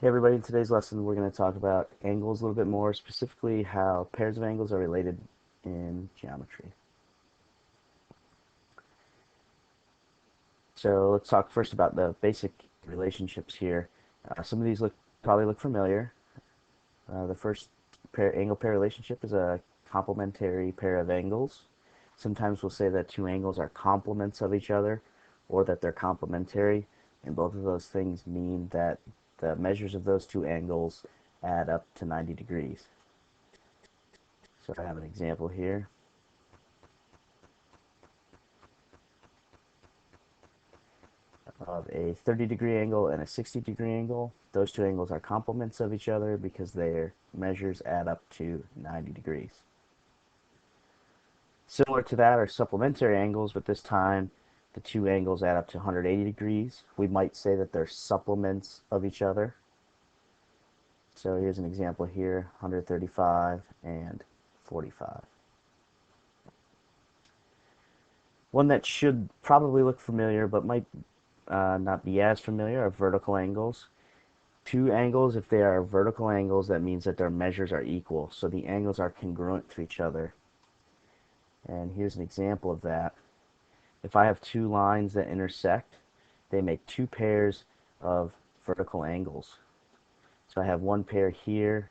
Hey everybody, in today's lesson we're going to talk about angles a little bit more, specifically how pairs of angles are related in geometry. So let's talk first about the basic relationships here. Some of these probably look familiar. The first angle pair relationship is a complementary pair of angles. Sometimes we'll say that two angles are complements of each other or that they're complementary, and both of those things mean that the measures of those two angles add up to 90 degrees. So I have an example here of a 30-degree angle and a 60-degree angle. Those two angles are complements of each other because their measures add up to 90 degrees. Similar to that are supplementary angles, but this time the two angles add up to 180 degrees. We might say that they're supplements of each other. So here's an example here, 135 and 45. One that should probably look familiar but might not be as familiar are vertical angles. Two angles, if they are vertical angles, that means that their measures are equal. So the angles are congruent to each other. And here's an example of that. If I have two lines that intersect, they make two pairs of vertical angles. So I have one pair here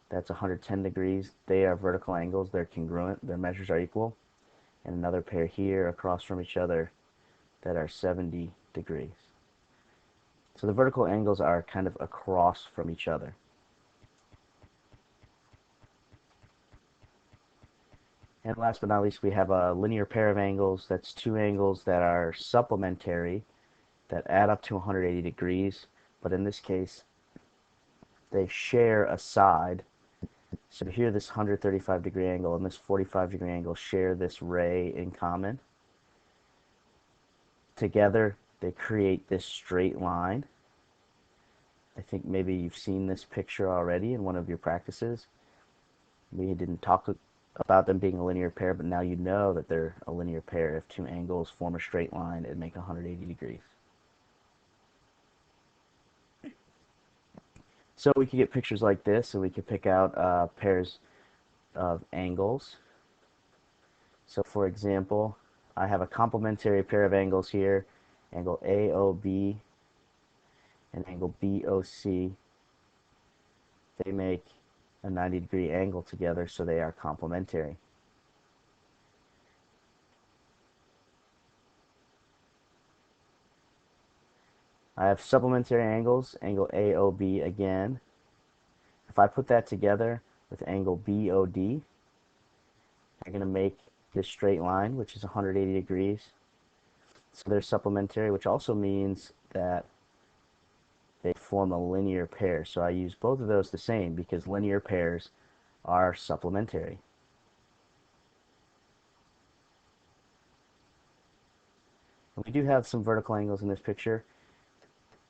that's 110 degrees. They are vertical angles. They're congruent. Their measures are equal. And another pair here across from each other that are 70 degrees. So the vertical angles are kind of across from each other. And last but not least, we have a linear pair of angles. That's two angles that are supplementary, that add up to 180 degrees. But in this case, they share a side. So here this 135-degree angle and this 45-degree angle share this ray in common. Together, they create this straight line. I think maybe you've seen this picture already in one of your practices. We didn't talk about them being a linear pair, but now you know that they're a linear pair if two angles form a straight line and make 180 degrees. So we could get pictures like this, and we could pick out pairs of angles. So for example, I have a complementary pair of angles here, angle AOB and angle BOC. They make a 90-degree angle together, so they are complementary. I have supplementary angles, angle AOB again. If I put that together with angle BOD, I'm going to make this straight line, which is 180 degrees. So they're supplementary, which also means that they form a linear pair. So I use both of those the same because linear pairs are supplementary. We do have some vertical angles in this picture.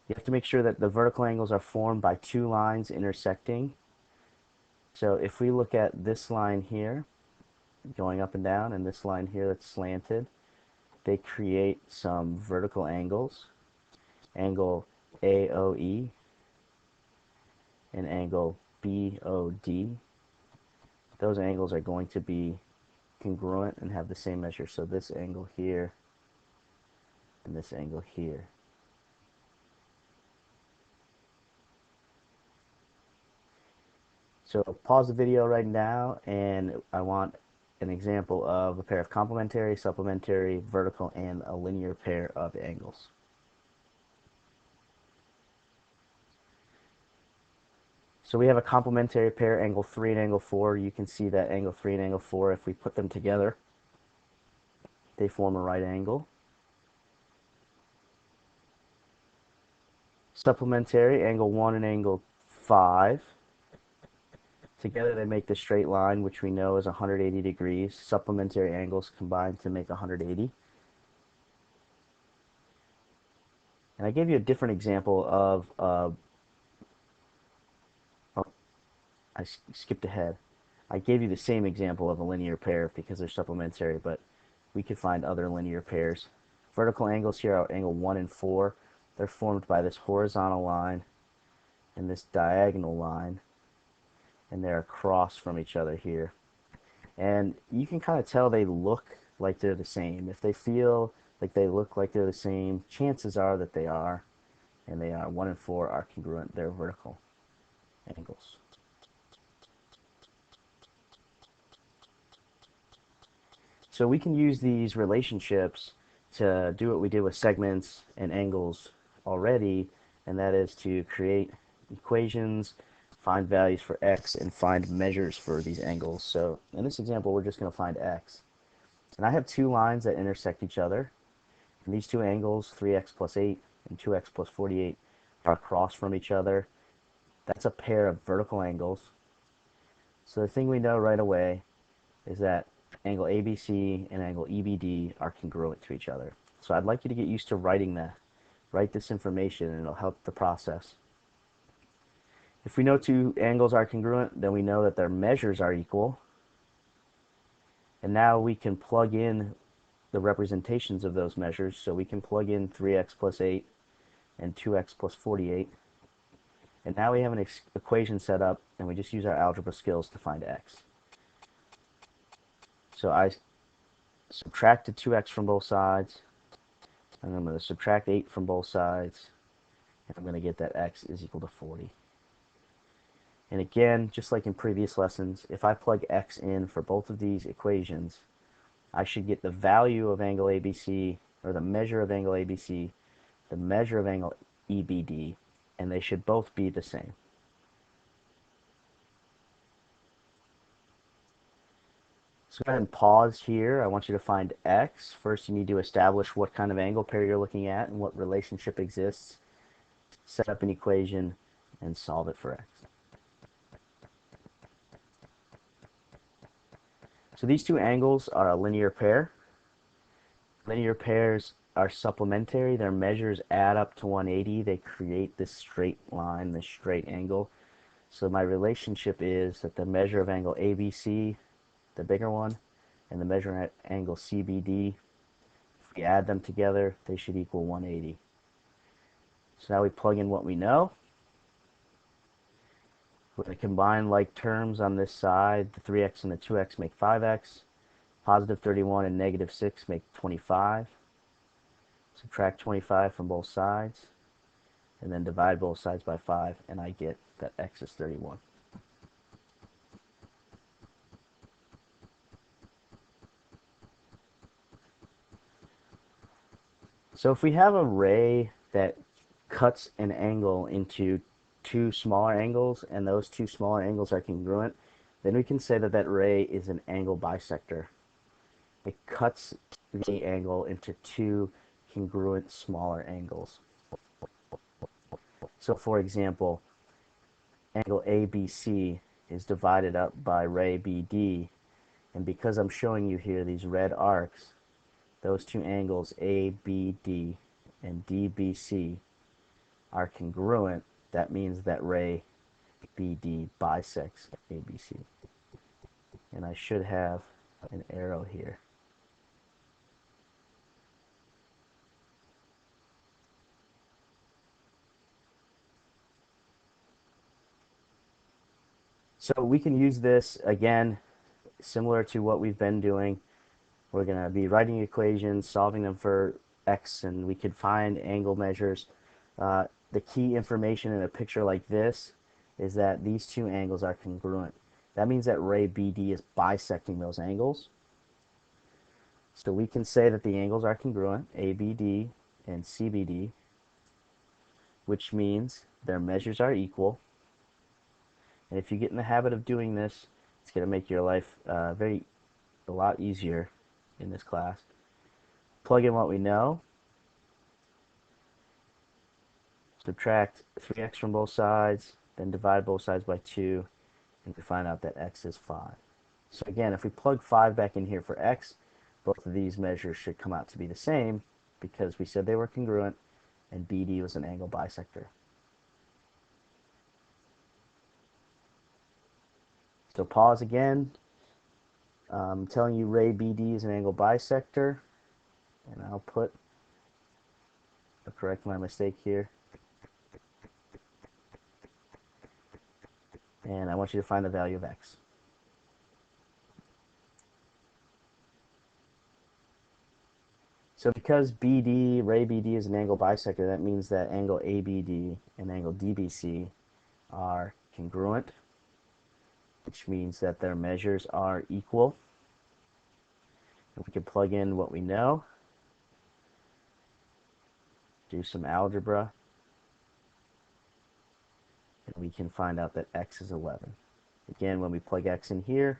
You have to make sure that the vertical angles are formed by two lines intersecting. So if we look at this line here, going up and down, and this line here that's slanted, they create some vertical angles. Angle AOE and angle BOD. Those angles are going to be congruent and have the same measure. So this angle here and this angle here. So pause the video right now, and I want an example of a pair of complementary, supplementary, vertical, and a linear pair of angles. So we have a complementary pair, angle 3 and angle 4. You can see that angle 3 and angle 4, if we put them together, they form a right angle. Supplementary, angle 1 and angle 5. Together they make the straight line, which we know is 180 degrees. Supplementary angles combine to make 180. And I gave you a different example of, oh, I skipped ahead. I gave you the same example of a linear pair because they're supplementary, but we could find other linear pairs. Vertical angles here are angle 1 and 4. They're formed by this horizontal line and this diagonal line, and they're across from each other here. And you can kind of tell they look like they're the same. If they feel like they look like they're the same, chances are that they are, and they are. 1 and 4 are congruent. They're vertical angles. So we can use these relationships to do what we did with segments and angles already, and that is to create equations, find values for x, and find measures for these angles. So in this example, we're just going to find x. And I have two lines that intersect each other. And these two angles, 3x plus 8 and 2x plus 48, are across from each other. That's a pair of vertical angles. So the thing we know right away is that angle ABC and angle EBD are congruent to each other. So I'd like you to get used to writing that. Write this information and it'll help the process. If we know two angles are congruent, then we know that their measures are equal. And now we can plug in the representations of those measures. So we can plug in 3x plus 8 and 2x plus 48. And now we have an equation set up, and we just use our algebra skills to find x. So I subtracted 2x from both sides, and I'm going to subtract 8 from both sides, and I'm going to get that x is equal to 40. And again, just like in previous lessons, if I plug x in for both of these equations, I should get the value of angle ABC, or the measure of angle ABC, the measure of angle EBD, and they should both be the same. So go ahead and pause here. I want you to find x. First, you need to establish what kind of angle pair you're looking at and what relationship exists. Set up an equation and solve it for x. So these two angles are a linear pair. Linear pairs are supplementary. Their measures add up to 180. They create this straight line, this straight angle. So my relationship is that the measure of angle ABC, the bigger one, and the measure of angle CBD, if we add them together, they should equal 180. So now we plug in what we know. We're going to combine like terms on this side. The 3x and the 2x make 5x. Positive 31 and negative 6 make 25. Subtract 25 from both sides, and then divide both sides by 5, and I get that x is 31. So if we have a ray that cuts an angle into two smaller angles, and those two smaller angles are congruent, then we can say that that ray is an angle bisector. It cuts the angle into two congruent smaller angles. So for example, angle ABC is divided up by ray BD, and because I'm showing you here these red arcs, those two angles ABD and DBC are congruent. That means that ray BD bisects ABC. And I should have an arrow here. So we can use this again, similar to what we've been doing. We're going to be writing equations, solving them for x, and we could find angle measures. The key information in a picture like this is that these two angles are congruent. That means that ray BD is bisecting those angles. So we can say that the angles are congruent, ABD and CBD, which means their measures are equal. And if you get in the habit of doing this, it's going to make your life a lot easier in this class. Plug in what we know. Subtract 3x from both sides, then divide both sides by 2, and we find out that x is 5. So again, if we plug 5 back in here for x, both of these measures should come out to be the same because we said they were congruent and BD was an angle bisector. So pause again. I'm telling you ray BD is an angle bisector, and I'll correct my mistake here. and I want you to find the value of x. So because BD, ray BD is an angle bisector, that means that angle ABD and angle DBC are congruent, which means that their measures are equal. And we can plug in what we know, do some algebra, and we can find out that x is 11. Again, when we plug x in here,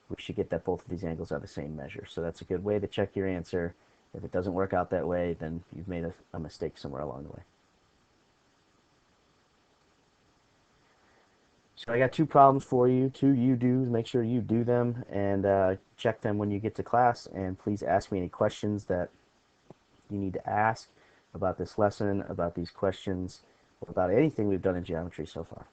we should get that both of these angles are the same measure. So that's a good way to check your answer. If it doesn't work out that way, then you've made a mistake somewhere along the way. So I got two problems for you, two you-dos. Make sure you do them and check them when you get to class. And please ask me any questions that you need to ask about this lesson, about these questions, about anything we've done in geometry so far.